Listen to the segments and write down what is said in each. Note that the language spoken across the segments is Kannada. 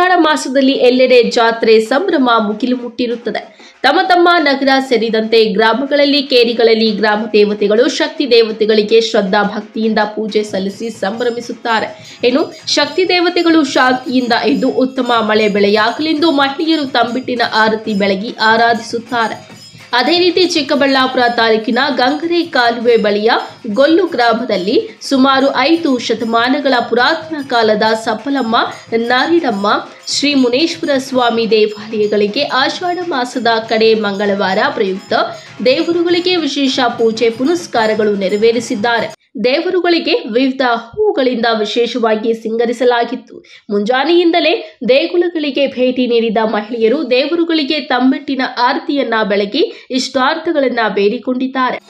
ಆಷಾಢ ಮಾಸದಲ್ಲಿ ಎಲ್ಲೆಡೆ ಜಾತ್ರೆ ಸಂಭ್ರಮ ಮುಗಿಲು ಮುಟ್ಟಿರುತ್ತದೆ. ತಮ್ಮ ತಮ್ಮ ನಗರ ಸೇರಿದಂತೆ ಗ್ರಾಮಗಳಲ್ಲಿ, ಕೇರಿಗಳಲ್ಲಿ ಗ್ರಾಮ ದೇವತೆಗಳು, ಶಕ್ತಿ ದೇವತೆಗಳಿಗೆ ಶ್ರದ್ಧಾ ಭಕ್ತಿಯಿಂದ ಪೂಜೆ ಸಲ್ಲಿಸಿ ಸಂಭ್ರಮಿಸುತ್ತಾರೆ. ಇನ್ನು ಶಕ್ತಿ ದೇವತೆಗಳು ಶಾಂತಿಯಿಂದ ಇದ್ದು ಉತ್ತಮ ಮಳೆ ಬೆಳೆಯಾಗಲೆಂದು ಮಹಿಳೆಯರು ತಂಬಿಟ್ಟಿನ ಆರತಿ ಬೆಳಗಿ ಆರಾಧಿಸುತ್ತಾರೆ. ಅದೇ ರೀತಿ ಚಿಕ್ಕಬಳ್ಳಾಪುರ ತಾಲೂಕಿನ ಗಂಗರೆ ಕಾಲುವೆ ಬಳಿಯ ಗೊಲ್ಲು ಗ್ರಾಮದಲ್ಲಿ ಸುಮಾರು 5 ಶತಮಾನಗಳ ಪುರಾತನ ಕಾಲದ ಸಪ್ಪಲಮ್ಮ, ನಾರಿಡಮ್ಮ, ಶ್ರೀ ಮುನೇಶ್ವರ ಸ್ವಾಮಿ ದೇವಾಲಯಗಳಿಗೆ ಆಷಾಢ ಮಾಸದ ಕಡೆ ಮಂಗಳವಾರ ಪ್ರಯುಕ್ತ ದೇವರುಗಳಿಗೆ ವಿಶೇಷ ಪೂಜೆ ಪುನಸ್ಕಾರಗಳು ನೆರವೇರಿಸಿದ್ದಾರೆ. ದೇವರುಗಳಿಗೆ ವಿವಿಧ ಹೂಗಳಿಂದ ವಿಶೇಷವಾಗಿ ಸಿಂಗರಿಸಲಾಗಿತ್ತು. ಮುಂಜಾನೆಯಿಂದಲೇ ದೇಗುಲಗಳಿಗೆ ಭೇಟಿ ನೀಡಿದ ಮಹಿಳೆಯರು ದೇವರುಗಳಿಗೆ ತಂಬಿಟ್ಟಿನ ಆರತಿಯನ್ನ ಬೆಳಗಿ ಇಷ್ಟಾರ್ಥಗಳನ್ನ ಬೇಡಿಕೊಂಡಿದ್ದಾರೆ.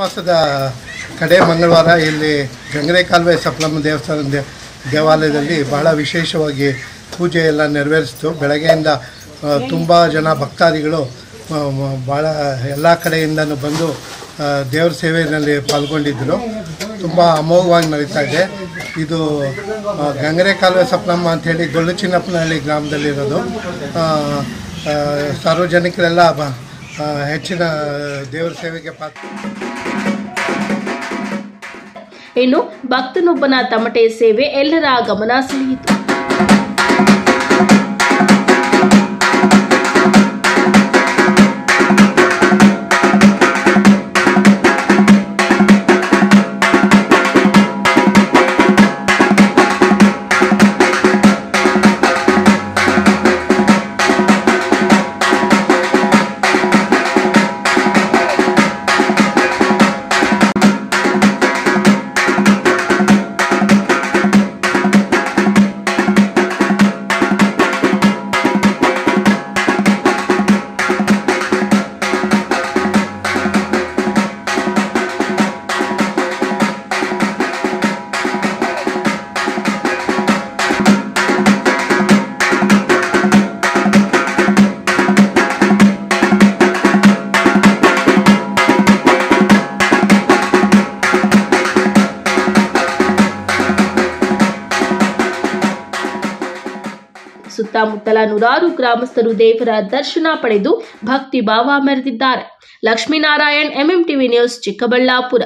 ಮಾಸದ ಕಡೆ ಮಂಗಳವಾರ ಇಲ್ಲಿ ಗಂಗರೆ ಕಾಲುವೆ ಸಪ್ಪಲಮ್ಮ ದೇವಾಲಯದಲ್ಲಿ ಬಹಳ ವಿಶೇಷವಾಗಿ ಪೂಜೆ ಎಲ್ಲ ನೆರವೇರಿಸಿತು. ಬೆಳಗ್ಗೆಯಿಂದ ತುಂಬ ಜನ ಭಕ್ತಾದಿಗಳು ಭಾಳ ಎಲ್ಲ ಕಡೆಯಿಂದನೂ ಬಂದು ದೇವರ ಸೇವೆಯಲ್ಲಿ ಪಾಲ್ಗೊಂಡಿದ್ದರು. ತುಂಬ ಅಮೋಘವಾಗಿ ನಡೀತಾ ಇದೆ. ಇದು ಗಂಗರೆ ಕಾಲುವೆ ಸಪ್ಪಲಮ್ಮ ಅಂಥೇಳಿ ಗೊಲ್ಲು ಚಿನ್ನಪ್ಪನಹಳ್ಳಿ ಗ್ರಾಮದಲ್ಲಿರೋದು. ಸಾರ್ವಜನಿಕರೆಲ್ಲ ಹೆಚ್ಚಿನ ದೇವರ ಸೇವೆಗೆ ಪಾತ್ರ. ಇನ್ನು ಭಕ್ತನೊಬ್ಬನ ತಮಟೆ ಸೇವೆ ಎಲ್ಲರ ಗಮನ ಸೆಳೆಯಿತು. ಸುತ್ತಮುತ್ತಲ ನೂರಾರು ಗ್ರಾಮಸ್ಥರು ದೇವರ ದರ್ಶನ ಪಡೆದು ಭಕ್ತಿ ಭಾವ ಮೆರೆದಿದ್ದಾರೆ. Lakshminarayan, MMTV news, Chikkaballapur.